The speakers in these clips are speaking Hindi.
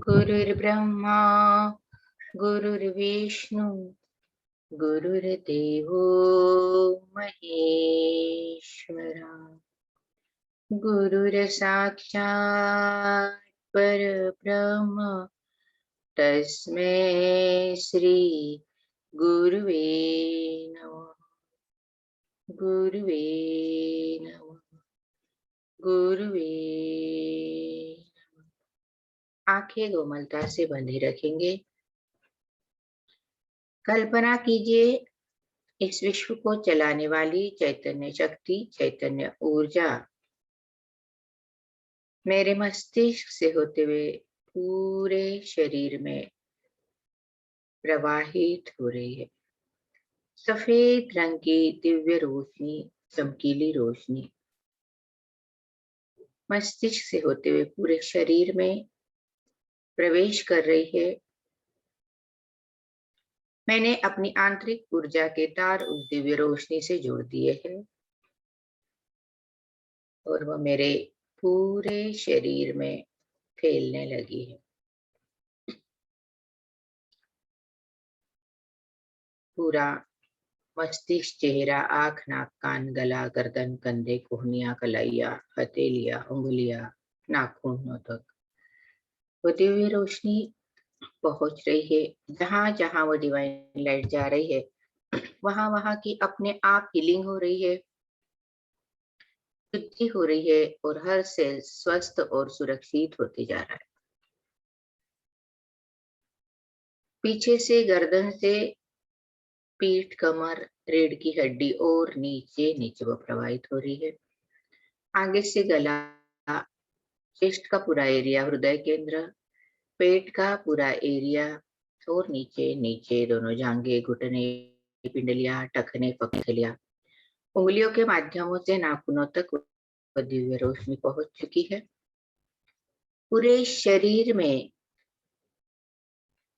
गुरुर्ब्रह्मा गुरुर्विष्णु गुरुर्देवो महेश्वरा गुरुर्साक्षात् परब्रह्म तस्मै श्री गुरुवे नमः गुरुवे नमः गुरुवे। आंखें कोमलता से बंधे रखेंगे। कल्पना कीजिए इस विश्व को चलाने वाली चैतन्य शक्ति, चैतन्य ऊर्जा मेरे मस्तिष्क से होते हुए पूरे शरीर में प्रवाहित हो रही है। सफेद रंग की दिव्य रोशनी, चमकीली रोशनी मस्तिष्क से होते हुए पूरे शरीर में प्रवेश कर रही है। मैंने अपनी आंतरिक ऊर्जा के तार उस दिव्य रोशनी से जोड़ दिए हैं और वह मेरे पूरे शरीर में फैलने लगी है। पूरा मस्तिष्क, चेहरा, आंख, नाक, कान, गला, गर्दन, कंधे, कोहनियां, कलाइया, हथेलियां, उंगलियां, नाखूनों तक वो दिव्य रोशनी पहुंच रही है। जहां जहां वो डिवाइन लाइट जा रही है वहां वहां की अपने आप हीलिंग हो रही है, शुद्धि हो रही है और हर सेल स्वस्थ और सुरक्षित होते जा रहा है। पीछे से गर्दन से पीठ, कमर, रीढ़ की हड्डी और नीचे नीचे वो प्रवाहित हो रही है। आगे से गला, चेस्ट का पूरा एरिया, हृदय केंद्र, पेट का पूरा एरिया और नीचे नीचे दोनों जांघें, घुटने, पिंडलियां, टखने, पखलियां, उंगलियों के माध्यमों से नाखूनों तक दिव्य रोशनी पहुंच चुकी है। पूरे शरीर में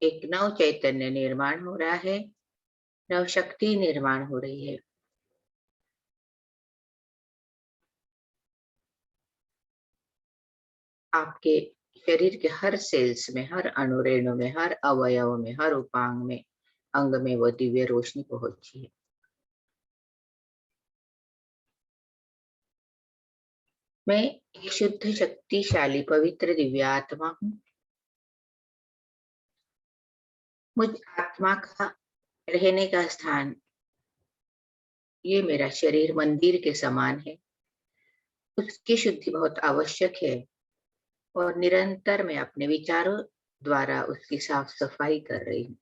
एक नव चैतन्य निर्माण हो रहा है, नव शक्ति निर्माण हो रही है। आपके शरीर के हर सेल्स में, हर अणुरेणु में, हर अवयव में, हर उपांग में, अंग में वो दिव्य रोशनी पहुंची है। मैं एक शुद्ध, शक्तिशाली, पवित्र दिव्य आत्मा हूँ। मुझ आत्मा का रहने का स्थान, ये मेरा शरीर मंदिर के समान है। उसकी शुद्धि बहुत आवश्यक है और निरंतर मैं अपने विचारों द्वारा उसकी साफ सफाई कर रही हूँ,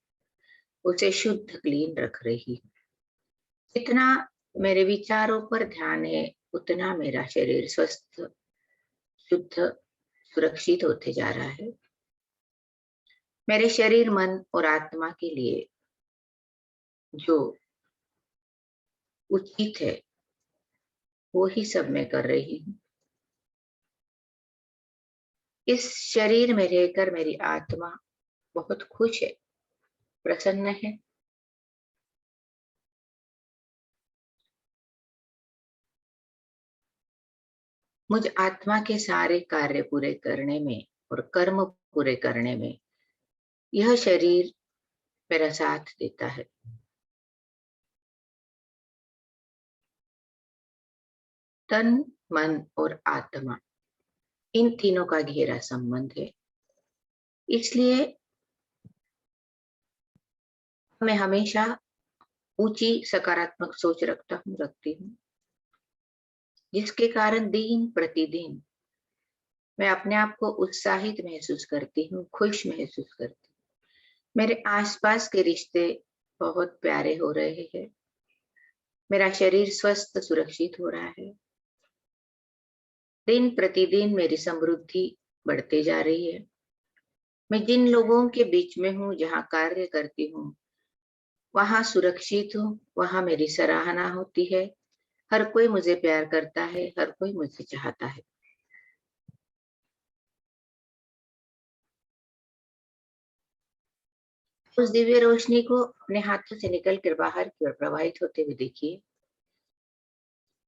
उसे शुद्ध, क्लीन रख रही हूँ। जितना मेरे विचारों पर ध्यान है उतना मेरा शरीर स्वस्थ, शुद्ध, सुरक्षित होते जा रहा है। मेरे शरीर, मन और आत्मा के लिए जो उचित है वो ही सब मैं कर रही हूँ। इस शरीर में रहकर मेरी आत्मा बहुत खुश है, प्रसन्न है। मुझ आत्मा के सारे कार्य पूरे करने में और कर्म पूरे करने में यह शरीर मेरा साथ देता है। तन, मन और आत्मा, इन तीनों का गहरा संबंध है। इसलिए मैं हमेशा ऊंची सकारात्मक सोच रखती हूँ, जिसके कारण दिन प्रतिदिन मैं अपने आप को उत्साहित महसूस करती हूँ, खुश महसूस करती हूँ। मेरे आसपास के रिश्ते बहुत प्यारे हो रहे हैं। मेरा शरीर स्वस्थ, सुरक्षित हो रहा है। दिन प्रतिदिन मेरी समृद्धि बढ़ते जा रही है। मैं जिन लोगों के बीच में हूँ, जहाँ कार्य करती हूँ, वहाँ सुरक्षित हूँ, वहाँ मेरी सराहना होती है। हर कोई मुझे प्यार करता है, हर कोई मुझे चाहता है। उस दिव्य रोशनी को अपने हाथों से निकल कर बाहर की ओर प्रवाहित होते हुए देखिए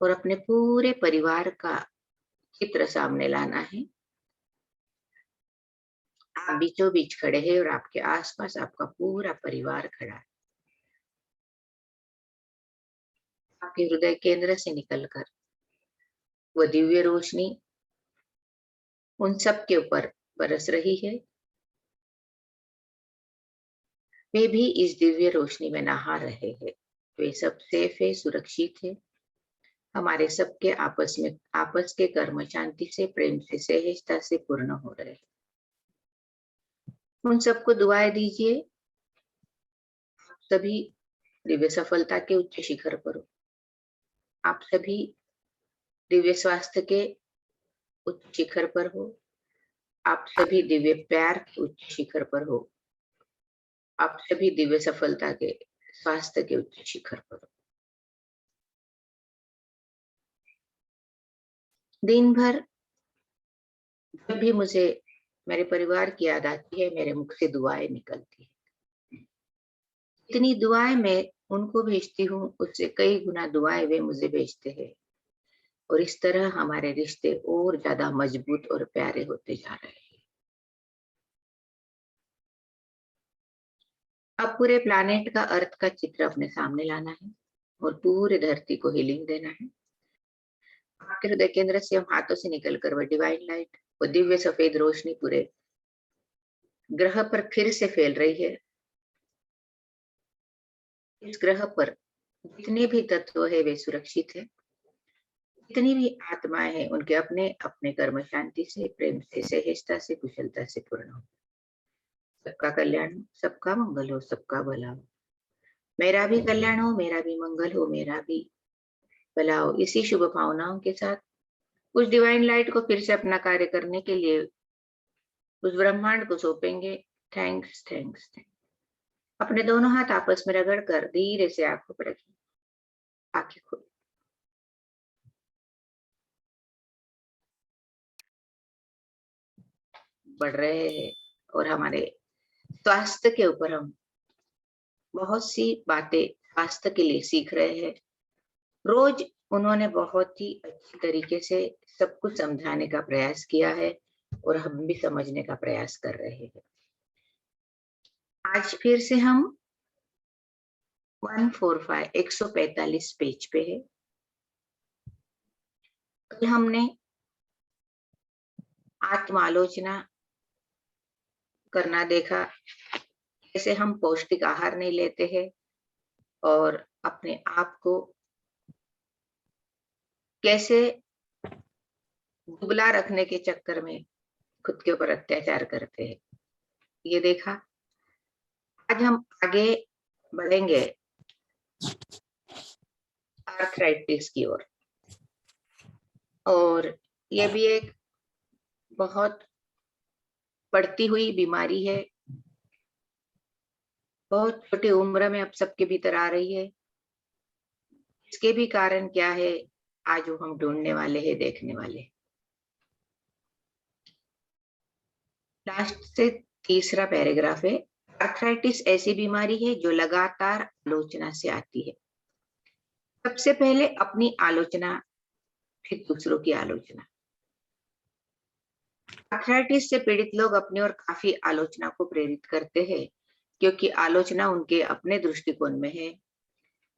और अपने पूरे परिवार का चित्र सामने लाना है। आप बीचों बीच खड़े हैं और आपके आसपास आपका पूरा परिवार खड़ा है। आपके हृदय केंद्र से निकलकर वो दिव्य रोशनी उन सब के ऊपर बरस रही है। वे भी इस दिव्य रोशनी में नहा रहे हैं। वे सब सेफ है, सुरक्षित है। हमारे सबके आपस के कर्म शांति से, प्रेम से, सहजता से पूर्ण हो रहे हैं। उन सबको दुआएं दीजिए। सभी दिव्य सफलता के उच्च शिखर पर हो। आप सभी दिव्य स्वास्थ्य के उच्च शिखर पर हो। आप सभी दिव्य प्यार के उच्च शिखर पर हो। आप सभी दिव्य सफलता के, स्वास्थ्य के उच्च शिखर पर हो। दिन भर जब भी मुझे मेरे परिवार की याद आती है, मेरे मुख से दुआएं निकलती है। इतनी दुआएं मैं उनको भेजती हूँ, उससे कई गुना दुआएं वे मुझे भेजते हैं और इस तरह हमारे रिश्ते और ज्यादा मजबूत और प्यारे होते जा रहे हैं। अब पूरे प्लानेट का अर्थ का चित्र अपने सामने लाना है और पूरे धरती को हीलिंग देना है। आपके हृदय केंद्र से हम हाथों से निकलकर वो डिवाइन लाइट, वो दिव्य सफेद रोशनी पूरे ग्रह पर फिर से फैल रही है। इस ग्रह पर जितने भी तत्व है वे सुरक्षित है। जितनी भी आत्माएं हैं उनके अपने अपने कर्म शांति से, प्रेम से, सहजता से, कुशलता से पूर्ण हो। सबका कल्याण हो, सबका मंगल हो, सबका भला हो। मेरा भी कल्याण हो, मेरा भी मंगल हो, मेरा भी भला हो। इसी शुभ भावनाओं के साथ उस डिवाइन लाइट को फिर से अपना कार्य करने के लिए उस ब्रह्मांड को सौंपेंगे। Thanks, thanks, thanks. अपने दोनों हाथ आपस में रगड़ कर धीरे से आंखों पर रखिए। आंखें खोल। बढ़ रहे हैं और हमारे स्वास्थ्य के ऊपर हम बहुत सी बातें स्वास्थ्य के लिए सीख रहे हैं। रोज उन्होंने बहुत ही अच्छी तरीके से सब कुछ समझाने का प्रयास किया है और हम भी समझने का प्रयास कर रहे हैं। आज फिर से हम 145 पेज पे है। कल हमने आत्मालोचना करना देखा, कैसे हम पौष्टिक आहार नहीं लेते हैं और अपने आप को कैसे दुबला रखने के चक्कर में खुद के ऊपर अत्याचार करते हैं, ये देखा। आज हम आगे बढ़ेंगे आर्थराइटिस की ओर और ये भी एक बहुत बढ़ती हुई बीमारी है। बहुत छोटी उम्र में अब सबके भीतर आ रही है। इसके भी कारण क्या है, आज वो हम ढूंढने वाले हैं, देखने वाले हैं। लास्ट से तीसरा पैराग्राफ है। आर्थराइटिस ऐसी बीमारी है जो लगातार आलोचना से आती है। सबसे पहले अपनी आलोचना, फिर दूसरों की आलोचना। आर्थराइटिस से पीड़ित लोग अपनी ओर काफी आलोचना को प्रेरित करते हैं क्योंकि आलोचना उनके अपने दृष्टिकोण में है।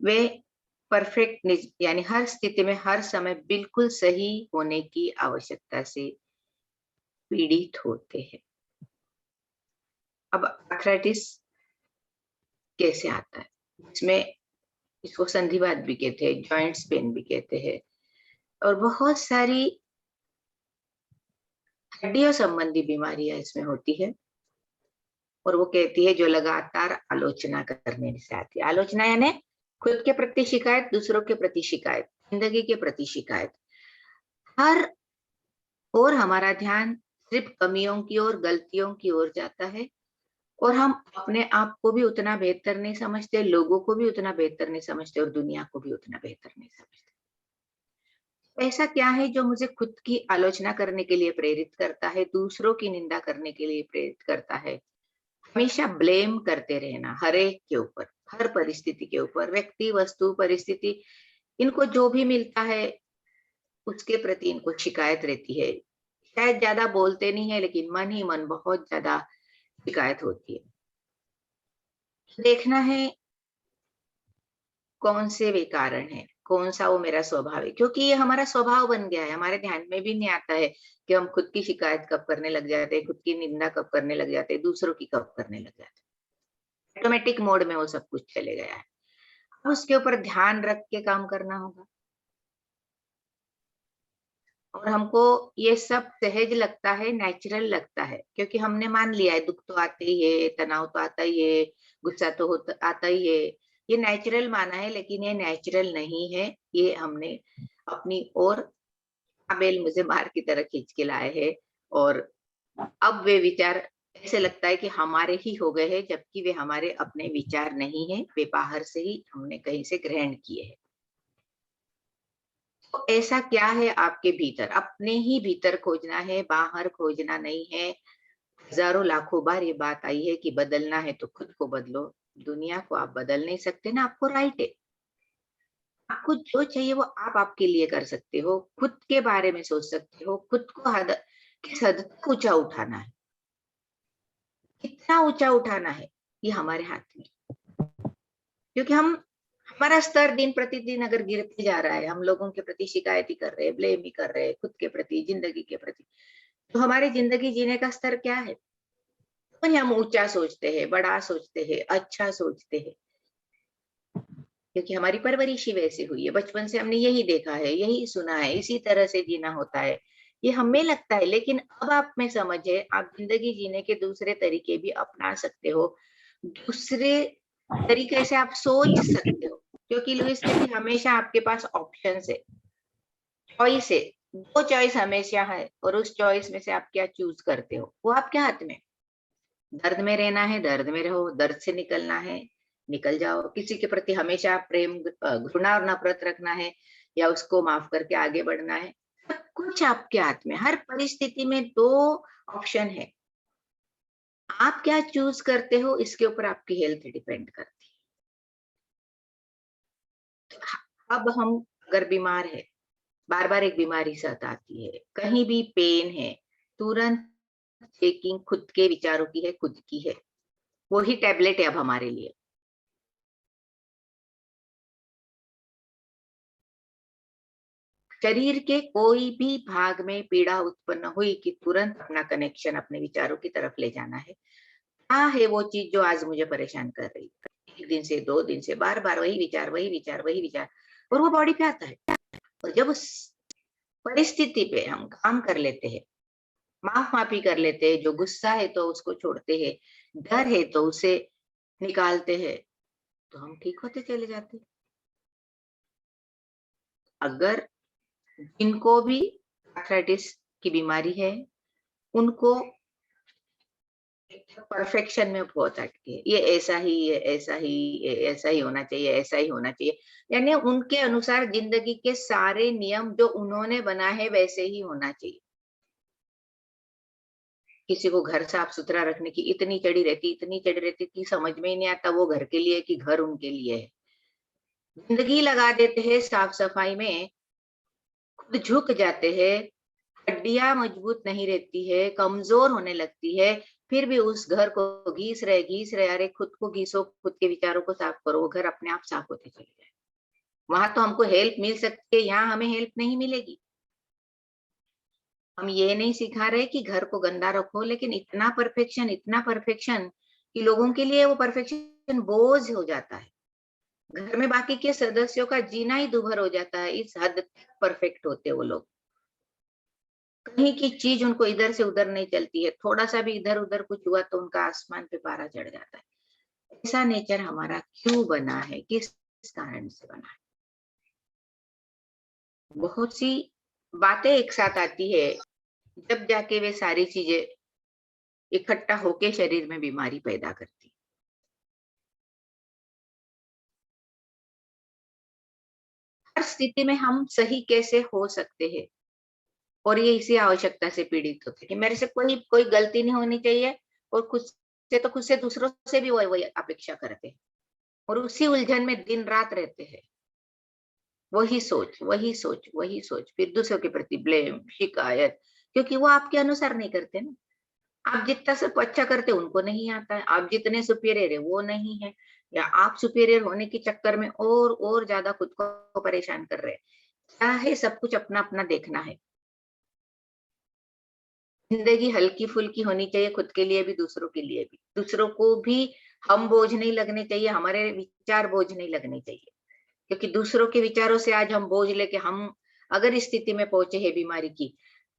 वे परफेक्ट यानी हर स्थिति में हर समय बिल्कुल सही होने की आवश्यकता से पीड़ित होते हैं। अब आर्थराइटिस कैसे आता है, इसमें इसको संधिवात भी कहते हैं, जॉइंट्स पेन भी कहते हैं और बहुत सारी हड्डियों संबंधी बीमारियां इसमें होती है। और वो कहती है जो लगातार आलोचना करने से आती है। आलोचना यानी खुद के प्रति शिकायत, दूसरों के प्रति शिकायत, जिंदगी के प्रति शिकायत। हर और हमारा ध्यान सिर्फ कमियों की ओर, गलतियों की ओर जाता है और हम अपने आप को भी उतना बेहतर नहीं समझते, लोगों को भी उतना बेहतर नहीं समझते और दुनिया को भी उतना बेहतर नहीं समझते। ऐसा क्या है जो मुझे खुद की आलोचना करने के लिए प्रेरित करता है, दूसरों की निंदा करने के लिए प्रेरित करता है? हमेशा ब्लेम करते रहना हर एक के ऊपर, हर परिस्थिति के ऊपर, व्यक्ति, वस्तु, परिस्थिति, इनको जो भी मिलता है उसके प्रति इनको शिकायत रहती है। शायद ज़्यादा बोलते नहीं है लेकिन मन ही मन बहुत ज़्यादा शिकायत होती है। देखना है कौन से वे कारण हैं, कौन-सा वो मेरा स्वभाव है, क्योंकि ये हमारा स्वभाव बन गया है, हमारे ध्यान में भी नहीं आता है कि हम खुद की शिकायत कब करने लग जाते हैं, खुद की निंदा कब करने लग जाते हैं, दूसरों की कब करने लग जाते हैं। ऑटोमेटिक मोड में वो सब कुछ चले गया है। अब उसके ऊपर ध्यान रख के काम करना होगा और हमको ये सब सहज लगता है, नेचुरल लगता है, क्योंकि हमने मान लिया है दुःख तो आते ही है, तनाव तो आता ही है, गुस्सा तो होता आता ही है। ये नेचुरल माना है लेकिन ये नेचुरल नहीं है, ये हमने अपनी ओर बेल मुझे मार की तरह खींच के लाए हैं और अब वे विचार ऐसे लगता है कि हमारे ही हो गए हैं, जबकि वे हमारे अपने विचार नहीं है, वे बाहर से ही हमने कहीं से ग्रहण किए हैं। तो ऐसा क्या है आपके भीतर? अपने ही भीतर खोजना है, बाहर खोजना नहीं है। हज़ारों लाखों बार ये बात आई है कि बदलना है तो खुद को बदलो। दुनिया को आप बदल नहीं सकते ना, आपको राइट है। आपको जो चाहिए वो आप आपके लिए कर सकते हो, खुद के बारे में सोच सकते हो, खुद को किस हद तक ऊँचा उठाना है, कितना ऊँचा उठाना है, ये हमारे हाथ में है। क्योंकि हमारा स्तर दिन प्रतिदिन अगर गिरते जा रहा है, हम लोगों के प्रति शिकायत ही कर रहे हैं, ब्लेम ही कर रहे हैं, खुद के प्रति, ज़िंदगी के प्रति, तो हमारी ज़िंदगी जीने का स्तर क्या है? वही हम ऊँचा सोचते हैं, बड़ा सोचते हैं, अच्छा सोचते हैं। क्योंकि हमारी परवरिश ही वैसे हुई है, बचपन से हमने यही देखा है, यही सुना है, इसी तरह से जीना होता है। ये हमें लगता है लेकिन अब आप में समझ है, आप ज़िंदगी जीने के दूसरे तरीके भी अपना सकते हो। दूसरे तरीके से आप सोच सकते हो, क्योंकि लुईस कहती है हमेशा आपके पास ऑप्शंस है, चॉइस है। 2 चॉइस हमेशा है और उस चॉइस में से आप क्या चूज़ करते हो, वो आपके हाथ में है। दर्द में रहना है, दर्द में रहो, दर्द से निकलना है, निकल जाओ। किसी के प्रति हमेशा प्रेम घृणा और नफ़रत रखना है या उसको माफ़ करके आगे बढ़ना है, सब कुछ आपके हाथ में। हर परिस्थिति में 2 ऑप्शन है। आप क्या चूज़ करते हो इसके ऊपर आपकी हेल्थ डिपेंड करती है। तो अब हम अगर बीमार है, बार-बार एक बीमारी सताती है, कहीं भी पेन है, तुरंत चेकिंग खुद के विचारों की है, खुद की है। वही टैबलेट है अब हमारे लिए। शरीर के कोई भी भाग में पीड़ा उत्पन्न हुई कि तुरंत अपना कनेक्शन अपने विचारों की तरफ ले जाना है। क्या है वो चीज़ जो आज मुझे परेशान कर रही है? 1 दिन से, 2 दिन से बार-बार वही विचार, वही विचार, वही विचार और वो बॉडी पे आता है। और जब उस परिस्थिति पे हम काम कर लेते हैं, माफ़-माफ़ी कर लेते हैं, जो गुस्सा है तो उसको छोड़ते हैं, डर है तो उसे निकालते हैं, तो हम ठीक होते चले जाते हैं। अगर जिनको भी आर्थराइटिस की बीमारी है, उनको परफेक्शन में बहुत अटके, ये ऐसा ही है, ऐसा ही ऐसा ही होना चाहिए, ऐसा ही होना चाहिए। यानी उनके अनुसार ज़िंदगी के सारे नियम जो उन्होंने बनाए हैं वैसे ही होना चाहिए। किसी को घर साफ-सुथरा रखने की इतनी चढ़ी रहती कि समझ में ही नहीं आता वो घर के लिए है कि घर उनके लिए है। ज़िंदगी लगा देते हैं साफ-सफाई में, खुद झुक जाते हैं, हड्डियाँ मजबूत नहीं रहती है, कमज़ोर होने लगती है, फिर भी उस घर को घिस रहे, अरे खुद को घिसो, खुद के विचारों को साफ करो, वो घर अपने आप साफ होते चले जाए। वहाँ तो हमको हेल्प मिल सकती है, यहाँ हमें हेल्प नहीं मिलेगी। हम ये नहीं सिखा रहे कि घर को गंदा रखो, लेकिन इतना परफेक्शन कि लोगों के लिए वो परफेक्शन बोझ हो जाता है। घर में बाकी के सदस्यों का जीना ही दूभर हो जाता है, इस हद तक परफेक्ट होते वो लोग। कहीं की चीज़ उनको इधर से उधर नहीं चलती है, थोड़ा-सा भी इधर-उधर कुछ हुआ तो उनका आसमान पे पारा चढ़ जाता है। ऐसा नेचर हमारा क्यों बना है? किस कारण से बना है? बहुत सी बातें एक साथ आती है जब जाके वे सारी चीजें इकट्ठा होके शरीर में बीमारी पैदा करती। हर स्थिति में हम सही कैसे हो सकते हैं, और ये इसी आवश्यकता से पीड़ित होते हैं कि मेरे से कोई कोई गलती नहीं होनी चाहिए, और खुद से दूसरों से भी वही अपेक्षा करते हैं, और उसी उलझन में दिन रात रहते हैं। वही सोच, वही सोच, वही सोच, फिर दूसरों के प्रति ब्लेम, शिकायत, क्योंकि वो आपके अनुसार नहीं करते ना। आप जितना सब अच्छा करते उनको नहीं आता है, आप जितने सुपीरियर है वो नहीं है, या आप सुपीरियर होने के चक्कर में और ज्यादा खुद को परेशान कर रहे हैं। क्या है, सब कुछ अपना अपना देखना है। जिंदगी हल्की फुल्की होनी चाहिए, खुद के लिए भी दूसरों के लिए भी। दूसरों को भी हम बोझ नहीं लगने चाहिए, हमारे विचार बोझ नहीं लगने चाहिए, क्योंकि दूसरों के विचारों से आज हम बोझ लेके हम अगर इस स्थिति में पहुंचे हैं बीमारी की,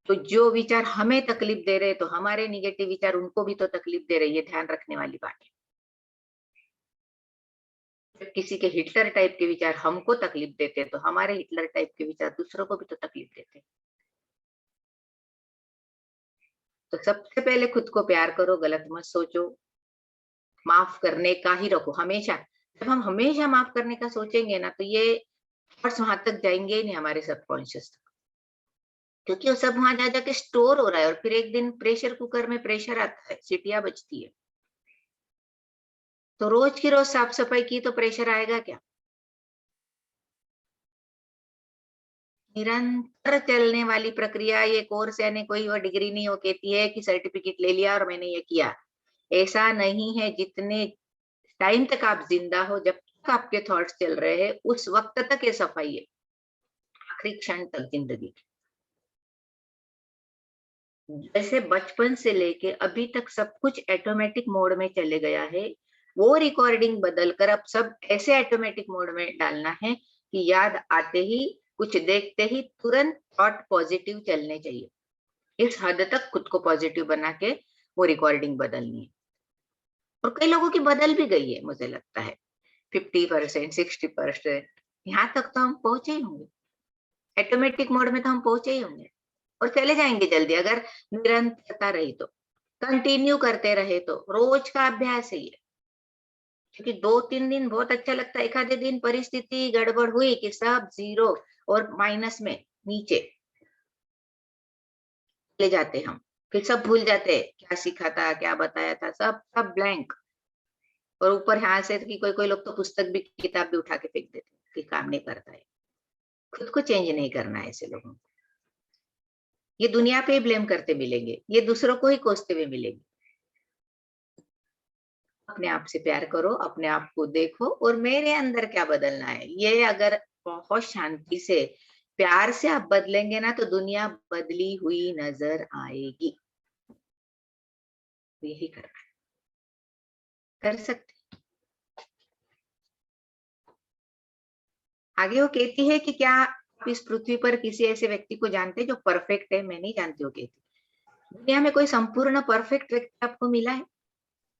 तो जो विचार हमें तकलीफ दे रहे हैं, तो हमारे निगेटिव विचार उनको भी तो तकलीफ दे रही है, ध्यान रखने वाली बात है। जब किसी के हिटलर टाइप के विचार हमको तकलीफ देते हैं, तो हमारे हिटलर टाइप के विचार दूसरों को भी तो तकलीफ देते हैं। तो सबसे पहले खुद को प्यार करो, गलत मत सोचो, माफ करने का ही रखो हमेशा। जब हम हमेशा माफ करने का सोचेंगे ना, तो ये थॉट्स वहां तक जाएंगे ही नहीं, हमारे सबकॉन्शियस तक, क्योंकि वो सब वहां जा जाके स्टोर हो रहा है, और फिर एक दिन प्रेशर कुकर में प्रेशर आता है, सीटियां बजती है। तो रोज की रोज साफ सफाई की तो प्रेशर आएगा क्या? निरंतर चलने वाली प्रक्रिया, ये कोर्स यानी कोई वो डिग्री नहीं हो कहती है कि सर्टिफिकेट ले लिया और मैंने ये किया। ऐसा नहीं है। जितने टाइम तक आप जिंदा हो, जब तक आपके थॉट्स चल रहे हैं, उस वक्त तक ये सफाई है, आखिरी क्षण तक जिंदगी की। जैसे बचपन से लेके अभी तक सब कुछ ऑटोमेटिक मोड में चले गया है, वो रिकॉर्डिंग बदलकर अब सब ऐसे ऑटोमेटिक मोड में डालना है कि याद आते ही, कुछ देखते ही तुरंत थॉट पॉजिटिव चलने चाहिए। इस हद तक खुद को पॉजिटिव बना के वो रिकॉर्डिंग बदलनी है। और कई लोगों की बदल भी गई है, मुझे लगता है 50%, 60%, यहाँ तक तो हम पहुंचे ही होंगे। ऑटोमेटिक मोड में तो हम पहुंचे ही होंगे, और चले जाएंगे जल्दी, अगर निरंतरता रही तो, कंटिन्यू करते रहे तो। रोज का अभ्यास है ये, क्योंकि 2-3 दिन बहुत अच्छा लगता है, एक आधे दिन परिस्थिति गड़बड़ हुई कि सब जीरो और माइनस में नीचे ले जाते हम, फिर सब भूल जाते, क्या सीखा था, क्या बताया था, सब सब ब्लैंक। और ऊपर यहाँ से कि कोई कोई लोग तो पुस्तक भी, किताब भी उठा के फेंक देते कि काम नहीं करता है। खुद को चेंज नहीं करना है ऐसे लोगों को। ये दुनिया पे ही ब्लेम करते मिलेंगे, ये दूसरों को ही कोसते हुए मिलेंगे। अपने आप से प्यार करो, अपने आप को देखो, और मेरे अंदर क्या बदलना है, ये अगर बहुत शांति से प्यार से आप बदलेंगे ना, तो दुनिया बदली हुई नजर आएगी। तो यही करना है, कर सकते। आगे वो कहती है कि क्या आप इस पृथ्वी पर किसी ऐसे व्यक्ति को जानते हैं जो परफेक्ट है? मैं नहीं जानती, वो कहती दुनिया में कोई संपूर्ण परफेक्ट व्यक्ति आपको मिला है?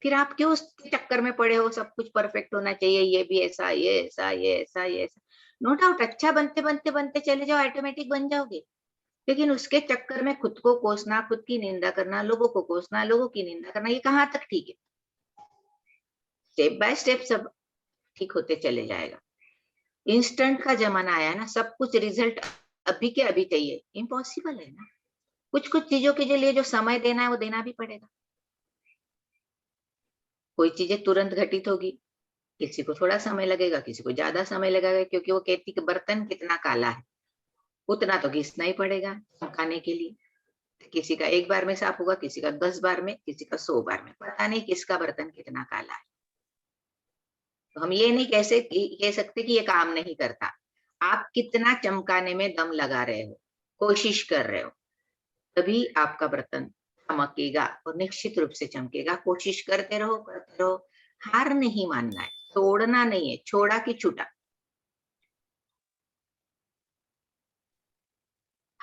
फिर आप क्यों उसके चक्कर में पड़े हो, सब कुछ परफेक्ट होना चाहिए, ये भी ऐसा, ये ऐसा, ये ऐसा, ये ऐसा। नो डाउट, अच्छा बनते बनते बनते चले जाओ, ऑटोमेटिक बन जाओगे। लेकिन उसके चक्कर में खुद को कोसना, खुद की निंदा करना, लोगों को कोसना, लोगों की निंदा करना, ये कहाँ तक ठीक है? स्टेप बाय स्टेप सब ठीक होते चले जाएगा। इंस्टेंट का जमाना आया ना, सब कुछ रिजल्ट अभी के अभी चाहिए, इम्पॉसिबल है ना। कुछ कुछ चीजों के लिए जो समय देना है वो देना भी पड़ेगा। कोई चीजें तुरंत घटित होगी, किसी को थोड़ा समय लगेगा, किसी को ज्यादा समय लगेगा, क्योंकि वो कहती कि बर्तन कितना काला है, उतना तो घिसना ही पड़ेगा सुखाने के लिए। किसी का एक बार में साफ होगा, किसी का 10 बार में, किसी का 100 बार में, पता नहीं किसका बर्तन कितना काला है। तो हम ये नहीं कह सकते कि ये काम नहीं करता। आप कितना चमकाने में दम लगा रहे हो, कोशिश कर रहे हो, तभी आपका बर्तन चमकेगा, और निश्चित रूप से चमकेगा। कोशिश करते रहो, करते रहो। हार नहीं मानना है, तोड़ना नहीं है, छोड़ा कि छूटा।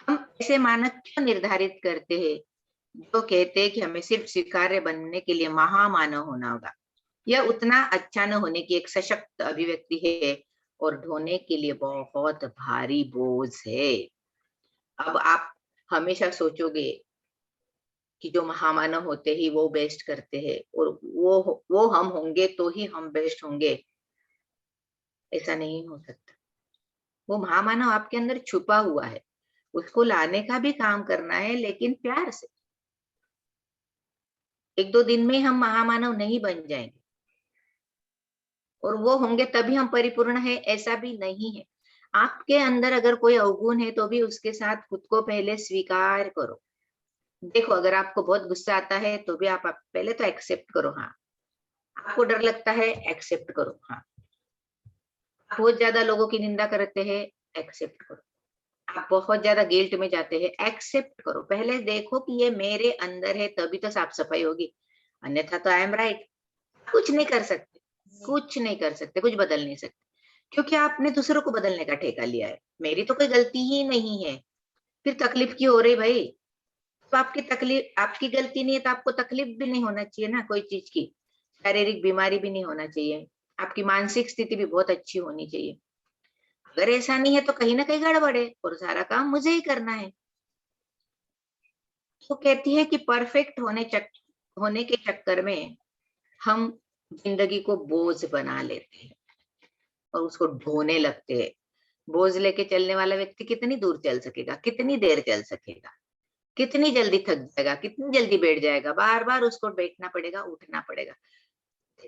हम ऐसे मानक क्यों निर्धारित करते हैं जो कहते हैं कि हमें सिर्फ स्वीकार्य बनने के लिए महामानव होना होगा, यह उतना अच्छा न होने की एक सशक्त अभिव्यक्ति है, और ढोने के लिए बहुत भारी बोझ है। अब आप हमेशा सोचोगे कि जो महामानव होते ही वो बेस्ट करते हैं और वो हम होंगे तो ही हम बेस्ट होंगे, ऐसा नहीं हो सकता। वो महामानव आपके अंदर छुपा हुआ है, उसको लाने का भी काम करना है, लेकिन प्यार से। 1-2 दिन में हम महामानव नहीं बन जाएंगे, और वो होंगे तभी हम परिपूर्ण है, ऐसा भी नहीं है। आपके अंदर अगर कोई अवगुण है तो भी उसके साथ खुद को पहले स्वीकार करो। देखो, अगर आपको बहुत गुस्सा आता है तो भी आप पहले तो एक्सेप्ट करो, हाँ। आपको डर लगता है, एक्सेप्ट करो, हाँ। बहुत ज्यादा लोगों की निंदा करते हैं, एक्सेप्ट करो। आप बहुत ज्यादा गिल्ट में जाते हैं, एक्सेप्ट करो। पहले देखो कि ये मेरे अंदर है, तभी तो साफ सफाई होगी, अन्यथा तो आई एम राइट। कुछ नहीं कर सकते, कुछ नहीं कर सकते, कुछ बदल नहीं सकते, क्योंकि आपने दूसरों को बदलने का ठेका लिया है। मेरी तो कोई गलती ही नहीं है, फिर तकलीफ क्यों हो रही भाई? तो आपकी तकलीफ, आपकी गलती नहीं है तो आपको तकलीफ भी नहीं होना चाहिए ना, कोई चीज की शारीरिक बीमारी भी नहीं होना चाहिए, आपकी मानसिक स्थिति भी बहुत अच्छी होनी चाहिए। अगर ऐसा नहीं है तो कहीं ना कहीं गड़बड़ है और सारा काम मुझे ही करना है। तो कहती है कि परफेक्ट होने के चक्कर में हम जिंदगी को बोझ बना लेते हैं और उसको ढोने लगते हैं। बोझ लेके चलने वाला व्यक्ति कितनी दूर चल सकेगा, कितनी देर चल सकेगा, कितनी जल्दी थक जाएगा, कितनी जल्दी बैठ जाएगा, बार बार उसको बैठना पड़ेगा, उठना पड़ेगा।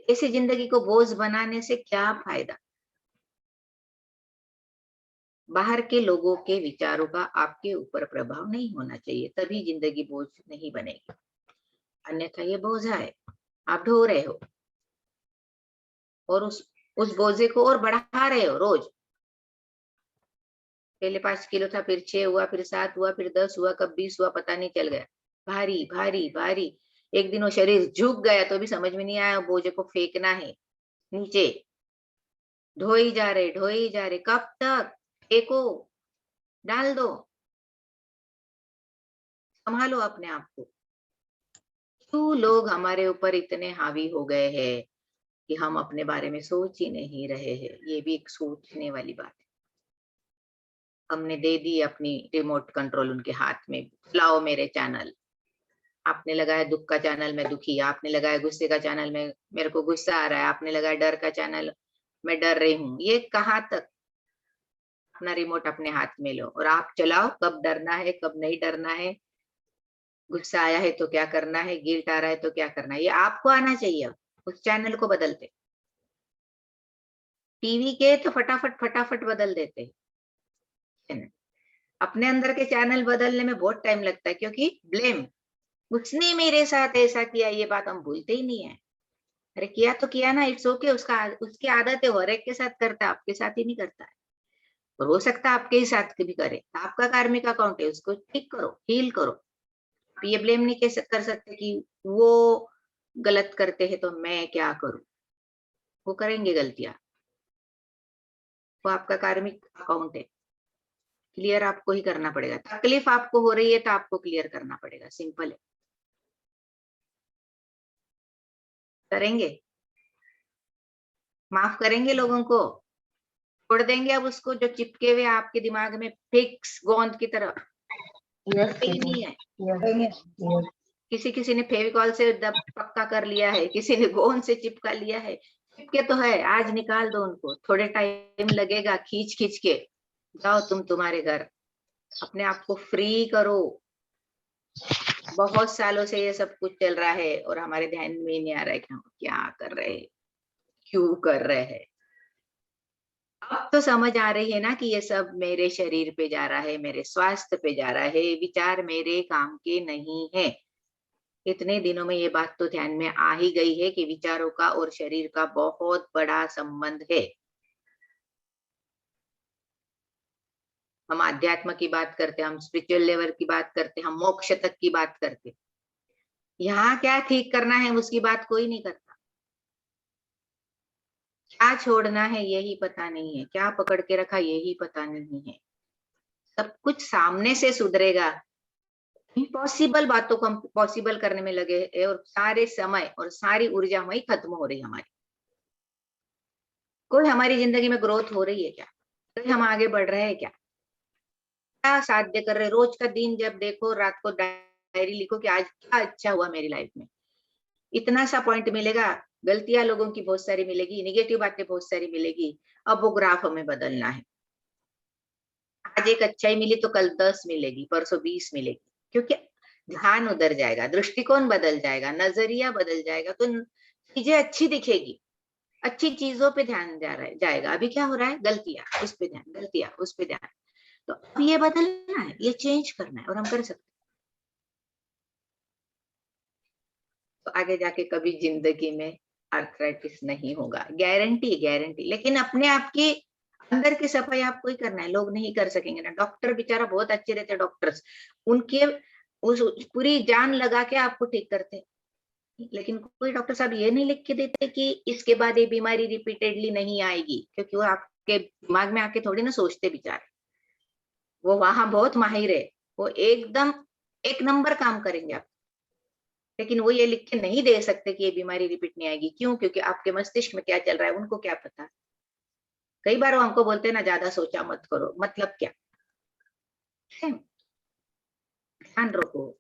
ऐसी जिंदगी को बोझ बनाने से क्या फायदा? बाहर के लोगों के विचारों का आपके ऊपर प्रभाव नहीं होना चाहिए, तभी जिंदगी बोझ नहीं बनेगी, अन्यथा ये बोझा है, आप ढो रहे हो और उस बोझे को और बढ़ा रहे हो रोज। पहले 5 किलो था, फिर 6 हुआ, फिर 7 हुआ, फिर 10 हुआ, कब 20 हुआ पता नहीं चल गया। भारी भारी भारी, एक दिन वो शरीर झुक गया तो भी समझ में नहीं आया बोझे को फेंकना है नीचे। ढोई जा रहे, कब तक? फेंको, डाल दो, संभालो अपने आप को। क्यों लोग हमारे ऊपर इतने हावी हो गए हैं कि हम अपने बारे में सोच ही नहीं रहे हैं? ये भी एक सोचने वाली बात है। हमने दे दी अपनी रिमोट कंट्रोल उनके हाथ में, चलाओ मेरे चैनल। आपने लगाया दुख का चैनल, मैं दुखी। आपने लगाया गुस्से का चैनल, में मेरे को गुस्सा आ रहा है। आपने लगाया डर का चैनल, मैं डर रही हूँ। ये कहाँ तक? अपना रिमोट अपने हाथ में लो और आप चलाओ, कब डरना है, कब नहीं डरना है, गुस्सा आया है तो क्या करना है, गिल्ट आ रहा है तो क्या करना है, ये आपको आना चाहिए। उस चैनल को बदलते, टीवी के तो फटाफट फटाफट बदल देते हैं। अपने अंदर के चैनल बदलने में बहुत टाइम लगता है, क्योंकि ब्लेम, उसने मेरे साथ ऐसा किया, ये बात हम भूलते ही नहीं है। अरे किया तो किया ना, इट्स ओके, उसका उसकी आदत है, हर एक के साथ करता है, आपके साथ ही नहीं करता है। और हो सकता है आपके ही साथ भी करे, आपका कार्मिक अकाउंट है, उसको ठीक करो, हील करो। आप ये ब्लेम नहीं कर सकते कि वो गलत करते हैं तो मैं क्या करूं। वो करेंगे गलतियां, वो आपका कार्मिक अकाउंट है, क्लियर आपको ही करना पड़ेगा। तकलीफ आपको हो रही है तो आपको क्लियर करना पड़ेगा, सिंपल है। करेंगे, माफ करेंगे लोगों को, छोड़ देंगे अब उसको जो चिपके हुए आपके दिमाग में फिक्स गोंद की तरह। यस ही दीदी, नहीं है। Yes yes. किसी किसी ने फेविकॉल से दब पक्का कर लिया है, किसी ने गोंद से चिपका लिया है। चिपके तो है, आज निकाल दो उनको, थोड़े टाइम लगेगा, खींच खींच के जाओ तुम तुम्हारे घर, अपने आप को फ्री करो। बहुत सालों से ये सब कुछ चल रहा है और हमारे ध्यान में ही नहीं आ रहा है कि हम क्या कर रहे हैं, क्यों कर रहे हैं। अब तो समझ आ रही है ना कि ये सब मेरे शरीर पे जा रहा है, मेरे स्वास्थ्य पे जा रहा है, विचार मेरे काम के नहीं है। इतने दिनों में ये बात तो ध्यान में आ ही गई है कि विचारों का और शरीर का बहुत बड़ा संबंध है। हम आध्यात्म की बात करते, हम स्पिरिचुअल लेवल की बात करते, हम मोक्ष तक की बात करते। यहाँ क्या ठीक करना है उसकी बात कोई नहीं करता। क्या छोड़ना है यही पता नहीं है, क्या पकड़ के रखा यही पता नहीं है। सब कुछ सामने से सुधरेगा। इम्पॉसिबल बातों को हम पॉसिबल करने में लगे हैं और सारे समय और सारी ऊर्जा वही खत्म हो रही है हमारी। कोई हमारी जिंदगी में ग्रोथ हो रही है क्या? कोई हम आगे बढ़ रहे हैं क्या? क्या साध्य कर रहे? रोज का दिन जब देखो, रात को डायरी लिखो कि आज क्या अच्छा हुआ मेरी लाइफ में। इतना सा पॉइंट मिलेगा। गलतियां लोगों की बहुत सारी मिलेगी, निगेटिव बातें बहुत सारी मिलेगी। अब वो ग्राफ हमें बदलना है। आज एक अच्छाई मिली तो कल 10 मिलेगी, परसों 20 मिलेगी, क्योंकि ध्यान उधर जाएगा, दृष्टिकोण बदल जाएगा, नजरिया बदल जाएगा, तो चीजें अच्छी दिखेगी। अच्छी चीजों पे ध्यान जाएगा। अभी क्या हो रहा है? गलतियां उस पे ध्यान, गलतियां उस पे ध्यान। तो अब ये बदलना है, ये चेंज करना है, और हम कर सकते हैं। तो आगे जाके कभी जिंदगी में आर्थराइटिस नहीं होगा, गारंटी गारंटी। लेकिन अपने आप की अंदर की सफाई आपको ही करना है, लोग नहीं कर सकेंगे ना। डॉक्टर बेचारा बहुत अच्छे रहते, डॉक्टर्स उनके उस पूरी जान लगा के आपको ठीक करते हैं। लेकिन कोई डॉक्टर साहब ये नहीं लिख के देते कि इसके बाद ये बीमारी रिपीटेडली नहीं आएगी, क्योंकि वो आपके दिमाग में आके थोड़ी ना सोचते बेचारे। वो वहां बहुत माहिर है, वो एकदम एक नंबर काम करेंगे आप। लेकिन वो ये लिख के नहीं दे सकते कि ये बीमारी रिपीट नहीं आएगी। क्यों? क्योंकि आपके मस्तिष्क में क्या चल रहा है उनको क्या पता। कई बार वो हमको बोलते हैं ना, ज्यादा सोचा मत करो, मतलब क्या है? ध्यान रखो,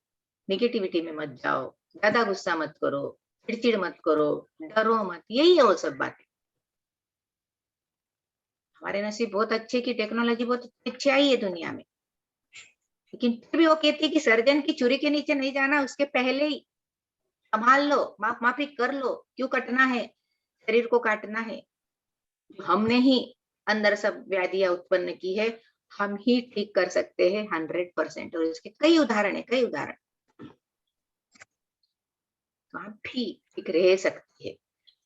निगेटिविटी में मत जाओ, ज्यादा गुस्सा मत करो, चिड़चिड़ मत करो, डरो मत, यही है वो सब बातें। हमारे नसीब बहुत अच्छे की टेक्नोलॉजी बहुत अच्छी आई है दुनिया में। लेकिन फिर भी वो कहती है कि सर्जन की छुरी के नीचे नहीं जाना, उसके पहले ही संभाल लो, माप माफी कर लो। क्यों कटना है? शरीर को काटना है। हमने ही अंदर सब व्याधियां उत्पन्न की है, हम ही ठीक कर सकते हैं 100%। और इसके कई उदाहरण है, कई उदाहरण। तो आप भी ठीक रह सकती है।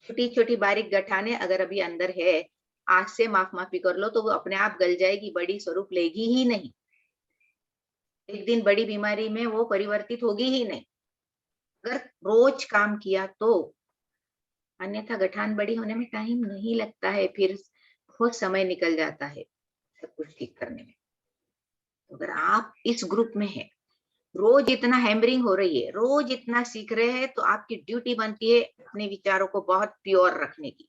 छोटी छोटी बारीक गठाने अगर अभी अंदर है, आज से माफ माफी कर लो तो वो अपने आप गल जाएगी, बड़ी स्वरूप लेगी ही नहीं। एक दिन बड़ी बीमारी में वो परिवर्तित होगी ही नहीं, अगर रोज काम किया तो। अन्यथा गठान बड़ी होने में टाइम नहीं लगता है, फिर बहुत समय निकल जाता है सब कुछ ठीक करने में। तो अगर आप इस ग्रुप में हैं, रोज इतना हैमरिंग हो रही है, रोज इतना सीख रहे हैं, तो आपकी ड्यूटी बनती है अपने विचारों को बहुत प्योर रखने की।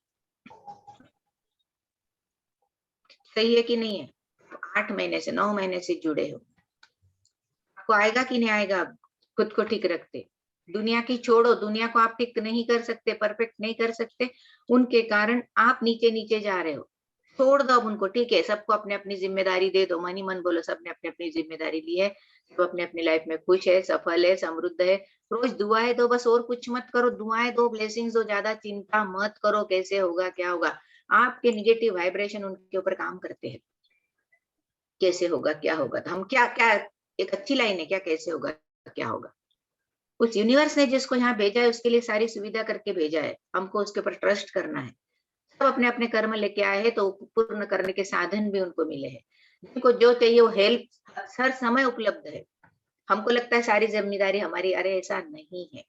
सही है कि नहीं है? 8 महीने से 9 महीने से जुड़े हो, आपको आएगा कि नहीं आएगा? खुद को ठीक रखते। दुनिया की छोड़ो, दुनिया को आप ठीक नहीं कर सकते, परफेक्ट नहीं कर सकते, उनके कारण आप नीचे नीचे जा रहे हो। छोड़ दो अब उनको, ठीक है? सबको अपने अपनी जिम्मेदारी दे दो, मन ही मन बोलो सबने अपनी अपनी जिम्मेदारी ली है, सब अपने अपनी लाइफ में खुश है, सफल है, समृद्ध है। रोज दुआएं दो, बस और कुछ मत करो, दुआएं दो, ब्लेसिंग्स दो, ज्यादा चिंता मत करो कैसे होगा क्या होगा। आपके निगेटिव वाइब्रेशन उनके ऊपर काम करते हैं, कैसे होगा क्या होगा। तो हम क्या क्या, एक अच्छी लाइन है क्या, कैसे होगा क्या होगा। उस यूनिवर्स ने जिसको यहाँ भेजा है उसके लिए सारी सुविधा करके भेजा है, हमको उसके ऊपर ट्रस्ट करना है। सब अपने अपने कर्म लेके आए हैं, तो पूर्ण करने के साधन भी उनको मिले हैं। जिनको जो चाहिए वो हेल्प हर समय उपलब्ध है। हमको लगता है सारी जिम्मेदारी हमारी, अरे ऐसा नहीं है।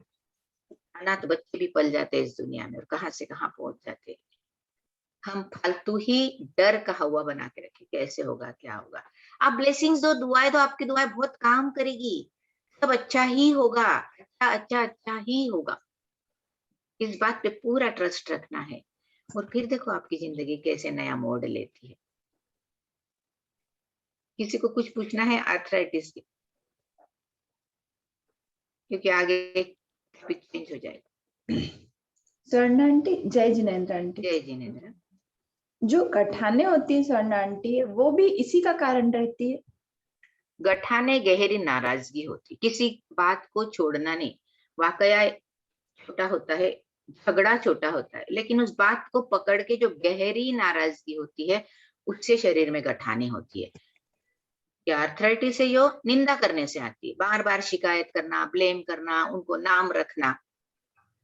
अनाथ बच्चे भी पल जाते हैं इस दुनिया में, और कहाँ से कहाँ पहुंच जाते हैं। हम फालतू ही डर का हवा बना के रखे, कैसे होगा क्या होगा। आप ब्लेसिंग्स दो, दुआएं दो, आपकी दुआएं बहुत काम करेगी, सब अच्छा ही होगा, अच्छा अच्छा अच्छा ही होगा। इस बात पे पूरा ट्रस्ट रखना है, और फिर देखो आपकी जिंदगी कैसे नया मोड़ लेती है। किसी को कुछ पूछना है आर्थराइटिस की? क्योंकि आगे टॉपिक चेंज हो जाएगा। स्वर्ण आंटी, जय जिनेन्द्र आंटी। जय जिनेन्द्र। जो गठाने होती है स्वर्ण आंटी, वो भी इसी का कारण रहती है। गठाने गहरी नाराजगी होती, किसी बात को छोड़ना नहीं। वाकया छोटा होता है, झगड़ा छोटा होता है, लेकिन उस बात को पकड़ के जो गहरी नाराजगी होती है, उससे शरीर में गठाने होती है। या आर्थराइटिस है, यो निंदा करने से आती है, बार बार शिकायत करना, ब्लेम करना, उनको नाम रखना,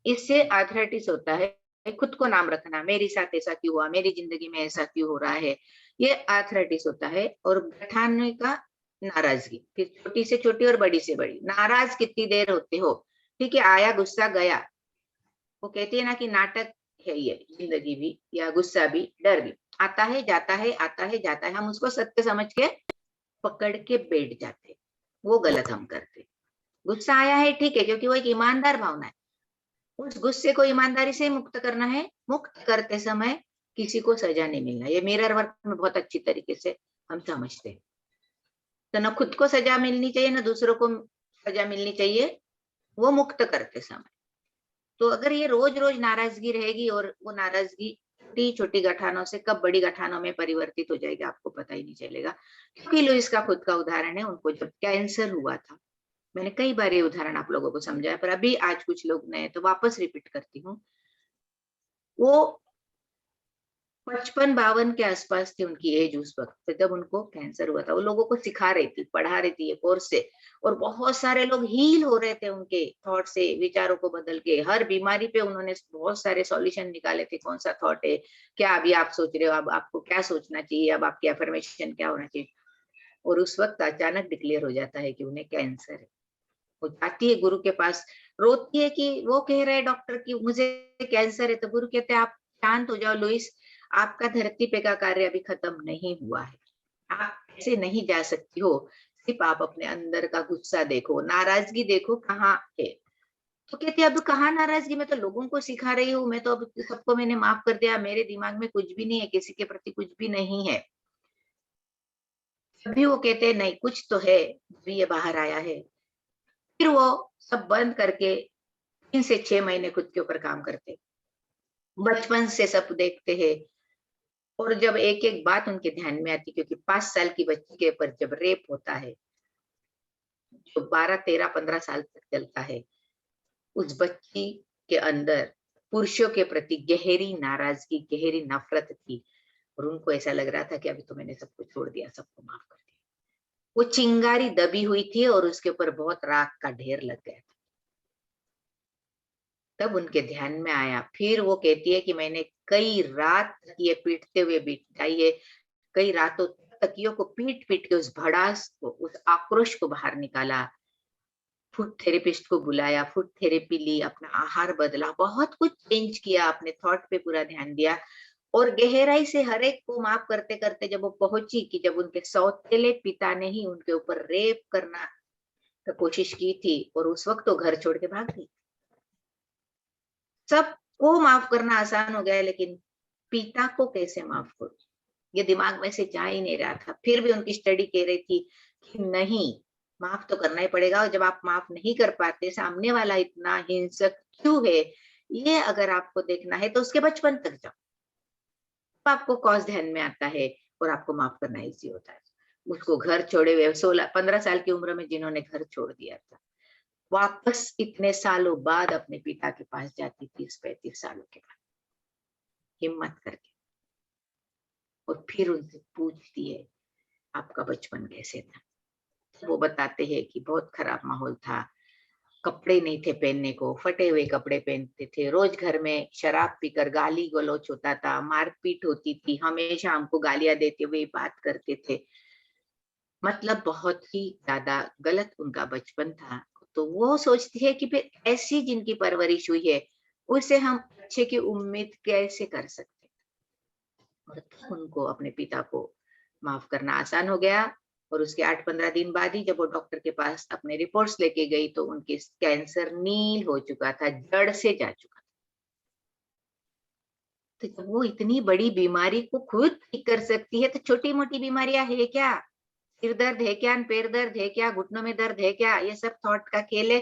इससे आर्थराइटिस होता है। खुद को नाम रखना, मेरे साथ ऐसा क्यों हुआ, मेरी जिंदगी में ऐसा क्यों हो रहा है, ये आर्थराइटिस होता है। और गठाने का नाराजगी, फिर छोटी से छोटी और बड़ी से बड़ी। नाराज कितनी देर होते हो? ठीक है, आया गुस्सा गया। वो कहती है ना कि नाटक है ये जिंदगी भी, या गुस्सा भी, डर भी, आता है जाता है, आता है जाता है। हम उसको सत्य समझ के पकड़ के बैठ जाते, वो गलत हम करते। गुस्सा आया है ठीक है, क्योंकि वो एक ईमानदार भावना है। उस गुस्से को ईमानदारी से मुक्त करना है। मुक्त करते समय किसी को सजा नहीं मिलना, ये मिरर वर्क में बहुत अच्छी तरीके से हम समझते हैं। तो न खुद को सजा मिलनी चाहिए, न दूसरों को सजा मिलनी चाहिए वो मुक्त करते समय। तो अगर ये रोज-रोज नाराज़गी रहेगी और वो नाराज़गी छोटी-छोटी गठानों से कब बड़ी गठानों में परिवर्तित हो जाएगी आपको पता ही नहीं चलेगा। क्योंकि लुईस का खुद का उदाहरण है, उनको जब कैंसर हुआ था, मैंने कई बार ये उदाहरण आप लोगों को समझाया पर अभी आज कुछ लोग नए तो वापस रिपीट करती हूँ। वो 55-52 के आसपास थी उनकी एज उस वक़्त जब उनको कैंसर हुआ था। वो लोगों को सिखा रही थी, पढ़ा रही थी ये कोर्स से और बहुत सारे लोग हील हो रहे थे उनके थॉट से, विचारों को बदल के। हर बीमारी पे उन्होंने बहुत सारे सॉल्यूशन निकाले थे, कौन-सा थॉट है, क्या अभी आप सोच रहे हो, अब आपको क्या सोचना चाहिए, अब आपकी अफ़र्मेशन क्या होना चाहिए। और उस वक़्त अचानक डिक्लेयर हो जाता है कि उन्हें कैंसर है। वो जाती है गुरु के पास, रोती है कि वो कह रहे हैं डॉक्टर कि मुझे कैंसर है, तो गुरु कहते हैं आप शांत हो जाओ लुईस, आपका धरती पे का कार्य अभी खत्म नहीं हुआ है। आप ऐसे नहीं जा सकती हो, सिर्फ आप अपने अंदर का गुस्सा देखो, नाराज़गी देखो कहाँ है। तो कहती है अब कहाँ नाराज़गी, मैं तो लोगों को सिखा रही हूँ, मैं तो अब सबको मैंने माफ कर दिया, मेरे दिमाग में कुछ भी नहीं है, किसी के प्रति कुछ भी नहीं है। तभी वो कहते हैं नहीं कुछ तो है, अभी ये बाहर आया है। फिर वो सब बंद करके 3 से 6 महीने खुद के ऊपर काम करते। बचपन से सब देखते हैं और जब एक-एक बात उनके ध्यान में आती क्योंकि 5 साल की बच्ची के ऊपर जब रेप होता है, जो 12, 13, 15 साल तक चलता है, उस बच्ची के अंदर पुरुषों के प्रति गहरी नाराज़गी, गहरी नफ़रत थी और उनको ऐसा लग रहा था कि अभी तो मैंने सबको छोड़ दिया, सबको माफ़ कर दिया। वो चिंगारी दबी हुई थी और उसके ऊपर बहुत राख का ढेर लग गया था। तब उनके ध्यान में आया, फिर वो कहती है कि मैंने कई रात तक ये पीटते हुए बिताई है, कई रातों तकियों को पीट-पीट के उस भड़ास को, उस आक्रोश को बाहर निकाला। फूड थेरेपिस्ट को बुलाया, फूड थेरेपी ली, अपना आहार बदला, बहुत कुछ चेंज किया, अपने थॉट पे पूरा ध्यान दिया और गहराई से हर एक को माफ करते-करते जब वो पहुंची कि जब उनके सौतेले पिता ने ही उनके ऊपर रेप करना का कोशिश की थी और उस वक्त वो घर छोड़ के भाग गई। सबको माफ करना आसान हो गया है लेकिन पिता को कैसे माफ करूं? ये दिमाग में से जा ही नहीं रहा था। फिर भी उनकी स्टडी कह रही थी कि नहीं, माफ तो करना ही पड़ेगा और जब आप माफ नहीं कर पाते, सामने वाला इतना हिंसक क्यों है, ये अगर आपको देखना है तो उसके बचपन तक जाओ। तो आपको कॉज़ ध्यान में आता है और आपको माफ करना ईज़ी होता है। उसको घर छोड़े हुए 16-15 साल की उम्र में जिन्होंने घर छोड़ दिया था, वापस इतने सालों बाद अपने पिता के पास जाती 30-35 सालों के बाद, हिम्मत करके और फिर उनसे पूछती है, आपका बचपन कैसे था? वो बताते हैं कि बहुत खराब माहौल था, कपड़े नहीं थे पहनने को, फटे हुए कपड़े पहनते थे, रोज घर में शराब पीकर गाली-गलौच होता था, मारपीट होती थी, हमेशा हमको गालियाँ देते हुए बात करते थे। मतलब बहुत ही ज़्यादा गलत उनका बचपन था। तो वो सोचती है कि फिर ऐसी जिनकी परवरिश हुई है, उससे हम अच्छे की उम्मीद कैसे कर सकते हैं? और तब उनको अपने पिता को माफ करना आसान हो गया और उसके 8-15 दिन बाद ही जब वो डॉक्टर के पास अपने रिपोर्ट्स लेके गई तो उनकी कैंसर नील हो चुका था, जड़ से जा चुका था। तो जब वो इतनी बड़ी बीमारी को खुद ठीक कर सकती है, तो छोटी-मोटी बीमारियाँ है क्या? सिर दर्द है क्या? पैर दर्द है क्या? घुटनों में दर्द है क्या? ये सब थॉट का खेल है।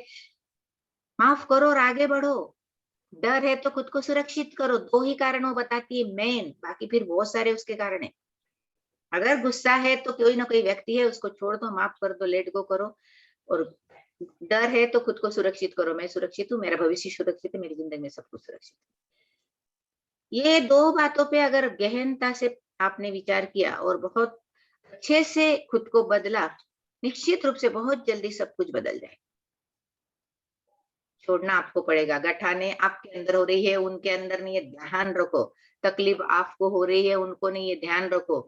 माफ करो और आगे बढ़ो। डर है तो खुद को सुरक्षित करो। 2 ही कारण वो बताती है मेन, बाकी फिर बहुत सारे उसके कारण है। अगर गुस्सा है तो कोई ना कोई व्यक्ति है उसको छोड़ दो, माफ कर दो, लेट गो करो और डर है तो खुद को सुरक्षित करो, मैं सुरक्षित हूँ, मेरा भविष्य सुरक्षित है, मेरी ज़िंदगी में सब कुछ सुरक्षित है। ये 2 बातों पे अगर गहनता से आपने विचार किया और बहुत अच्छे से खुद को बदला, निश्चित रूप से बहुत जल्दी सब कुछ बदल जाएगा। छोड़ना आपको पड़ेगा, गठाने आपके अंदर हो रही है, उनके अंदर नहीं है, ध्यान रखो। तकलीफ आपको हो रही है, उनको नहीं है, ध्यान रखो।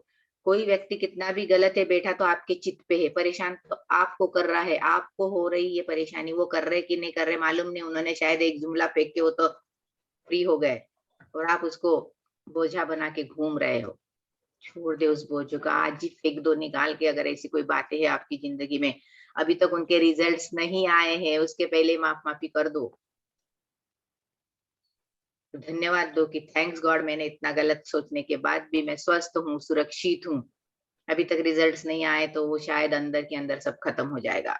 कोई व्यक्ति कितना भी गलत है, बैठा तो आपके चित्त पे है, परेशान तो आपको कर रहा है, आपको हो रही है परेशानी, वो कर रहे कि नहीं कर रहे मालूम नहीं, उन्होंने शायद एक जुमला फेंक के वो तो फ्री हो गए और आप उसको बोझा बना के घूम रहे हो। छोड़ दे उस बोझ को, आज ही फेंक दो निकाल के अगर ऐसी कोई बातें हैं आपकी ज़िंदगी में, अभी तक उनके रिजल्ट्स नहीं आए हैं, उसके पहले माफ़-माफ़ी कर दो। धन्यवाद दो कि थैंक्स गॉड मैंने इतना गलत सोचने के बाद भी मैं स्वस्थ हूँ, सुरक्षित हूँ। अभी तक रिजल्ट्स नहीं आए तो वो शायद अंदर के अंदर सब खत्म हो जाएगा।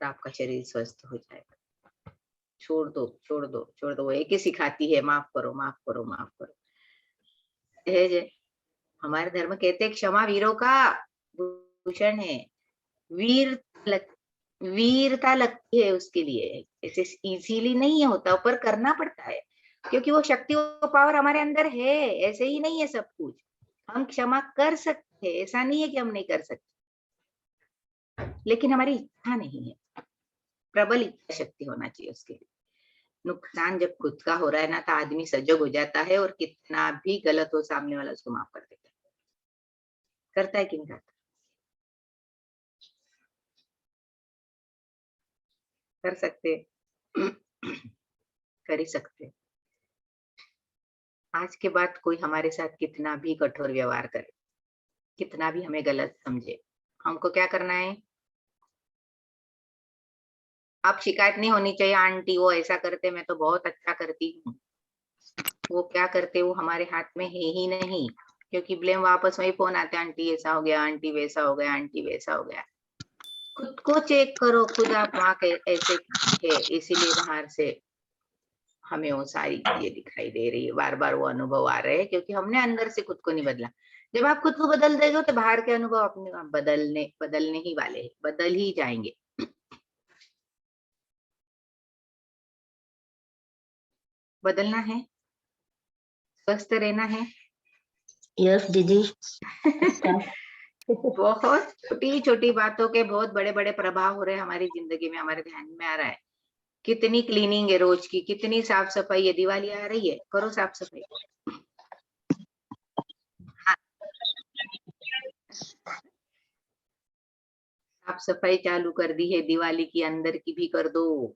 आपका शरीर स्वस्थ हो जाएगा। छोड़ दो, छोड़ दो, छोड़ दो। वो एक ही सिखाती है, माफ करो, माफ करो, माफ करो। सहज है। हमारे धर्म कहते हैं क्षमा वीरों का भूषण है। वीर लग, वीरता लगती है उसके लिए, ऐसे इजीली नहीं होता, पर करना पड़ता है, क्योंकि वो शक्ति, वो पावर हमारे अंदर है। ऐसे ही नहीं है सब कुछ। हम क्षमा कर सकते हैं, ऐसा नहीं है कि हम नहीं कर सकते, लेकिन हमारी इच्छा नहीं है। प्रबल इच्छा शक्ति होना चाहिए उसके लिए। नुकसान जब खुद का हो रहा है ना, तो आदमी सजग हो जाता है, और कितना भी गलत हो सामने वाला उसको माफ कर देता है। करता है कि नहीं करता? कर सकते कर ही सकते। आज के बाद कोई हमारे साथ कितना भी कठोर व्यवहार करे, कितना भी हमें गलत समझे, हमको क्या करना है? आप शिकायत नहीं होनी चाहिए, आंटी वो ऐसा करते, मैं तो बहुत अच्छा करती हूँ। वो क्या करते वो हमारे हाथ में है ही नहीं, क्योंकि ब्लेम वापस वही फोन आते, आंटी ऐसा हो गया, आंटी वैसा हो गया, आंटी वैसा हो गया। खुद को चेक करो, खुद आप वहां ऐसे है, इसीलिए बाहर से हमें वो सारी चीजें दिखाई दे रही है, बार बार वो अनुभव आ रहे हैं, क्योंकि हमने अंदर से खुद को नहीं बदला। जब आप खुद को बदल देगे तो बाहर के अनुभव अपने आप बदलने ही वाले हैं, बदल ही जाएंगे। बदलना है, स्वस्थ रहना है। यस दीदी। बहुत छोटी छोटी बातों के बहुत बड़े बड़े प्रभाव हो रहे हैं हमारी जिंदगी में, हमारे ध्यान में आ रहा है। कितनी क्लीनिंग है रोज की, कितनी साफ सफाई है। दिवाली आ रही है, करो साफ सफाई। हाँ, साफ सफाई चालू कर दी है, दिवाली की अंदर की भी कर दो।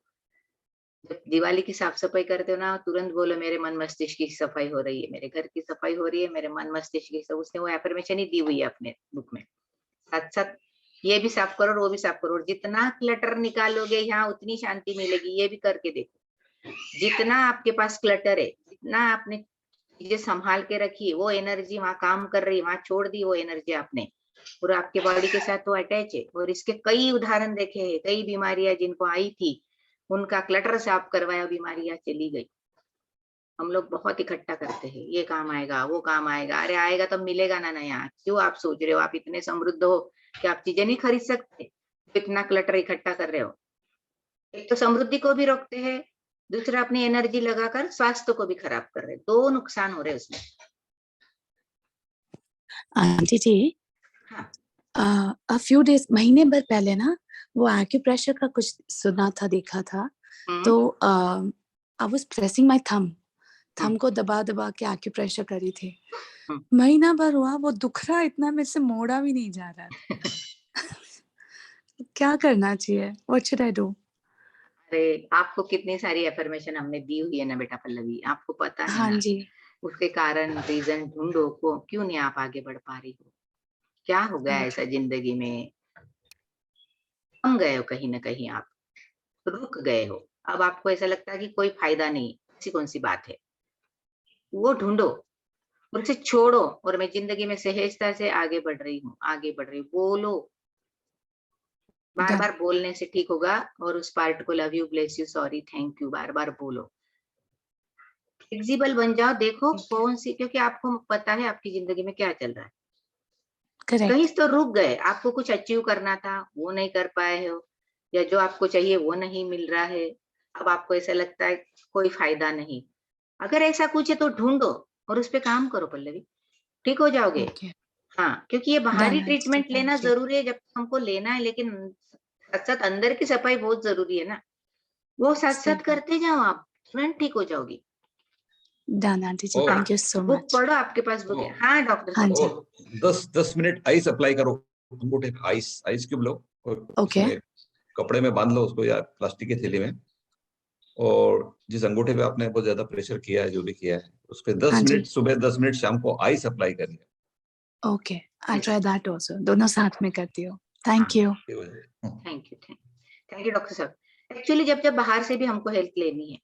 जब दिवाली की साफ सफाई करते हो ना, तुरंत बोलो मेरे मन मस्तिष्क की सफाई हो रही है, मेरे घर की सफाई हो रही है, मेरे मन मस्तिष्क की। उसने वो एफर्मेशन ही दी हुई है अपने बुक में। साथ साथ ये भी साफ करो और वो भी साफ करो, और जितना क्लटर निकालोगे यहाँ उतनी शांति मिलेगी। ये भी करके देखो। जितना आपके पास क्लटर है, जितना आपने चीजें संभाल के रखी, वो एनर्जी वहां काम कर रही है, वहां छोड़ दी वो एनर्जी आपने, और आपके बॉडी के साथ वो अटैच है। और इसके कई उदाहरण देखे हैं, कई बीमारियां जिनको आई थी, उनका क्लटर साफ करवाया, बीमारियां चली गई। हम लोग बहुत इकट्ठा करते हैं, ये काम आएगा, वो काम आएगा। अरे आएगा तब मिलेगा ना नया। क्यों आप सोच रहे हो आप इतने समृद्ध हो कि आप चीजें नहीं खरीद सकते? इतना क्लटर इकट्ठा कर रहे हो। एक तो समृद्धि को भी रोकते हैं, दूसरा अपनी एनर्जी लगाकर स्वास्थ्य को भी खराब कर रहे हैं। दो नुकसान हो रहे हैं उसमें। आंटी जी, हाँ, अ फ्यू डेज, महीने भर पहले ना वो एक्यूप्रेशर का कुछ सुना था, देखा था। तो I was pressing my thumb को दबा दबा के एक्यूप्रेशर करी थी। महीना भर हुआ, वो दुख रहा इतना, मेरे से मोड़ा भी नहीं जा रहा था। क्या करना चाहिए? What should I do? अरे आपको कितनी सारी एफर्मेशन हमने दी हुई है ना बेटा पल्लवी, आपको पता है हाँ ना। जी। उसके कारण रीजन ढूंढो को, क्यों नहीं आप आगे बढ़ पा रही हो? क्या हो गया ऐसा जिंदगी में? थम गए हो कहीं ना कहीं, आप रुक गए हो। अब आपको ऐसा लगता है कि कोई फायदा नहीं, ऐसी कौन सी बात है? वो ढूंढो और उसे छोड़ो, और मैं जिंदगी में सहजता से आगे बढ़ रही हूँ, आगे बढ़ रही हूँ, बोलो। बार बार बोलने से ठीक होगा। और उस पार्ट को love you, bless you, sorry, thank you बार बार बोलो। फ्लेक्सिबल बन जाओ, देखो कौन सी, क्योंकि आपको पता है आपकी जिंदगी में क्या चल रहा है। करेक्ट। कहीं तो रुक गए, आपको कुछ अचीव करना था, वो नहीं कर पाए हो, या जो आपको चाहिए वो नहीं मिल रहा है। अब आपको ऐसा लगता है कोई फायदा नहीं। अगर ऐसा कुछ है तो ढूंढो और उस पे काम करो पल्लवी, ठीक हो जाओगे। ओके, हाँ, क्योंकि ये बाहरी डन आंटी जी, ट्रीटमेंट लेना थैंक यू। जरूरी है जब हमको लेना है, लेकिन साथ साथ अंदर की सफाई बहुत जरूरी है ना। वो साथ सही साथ बात। करते जाओ, आप तुरंत ठीक हो जाओगी। Done aunty ji, oh, thank you so book much. पढ़ो, आपके पास बुक है। ओ, हाँ डॉक्टर हाँ साहब। जी। और 10 मिनट आइस अप्लाई करो, अंगूठे पे आइस आइस क्यूब लो और ओके। उसमें कपड़े में बांध लो उसको, या प्लास्टिक की थैली में। और जिस अंगूठे पे आपने बहुत ज्यादा प्रेशर किया है, जो भी किया है, उस पे 10 हाँ जी। मिनट सुबह, 10 मिनट शाम को आइस अप्लाई करिए। Okay, I try that also. दोनों साथ में करती हूँ। Thank you. Thank you, thank you doctor साहब। एक्चुअली जब जब बाहर से भी हमको हेल्प लेनी है,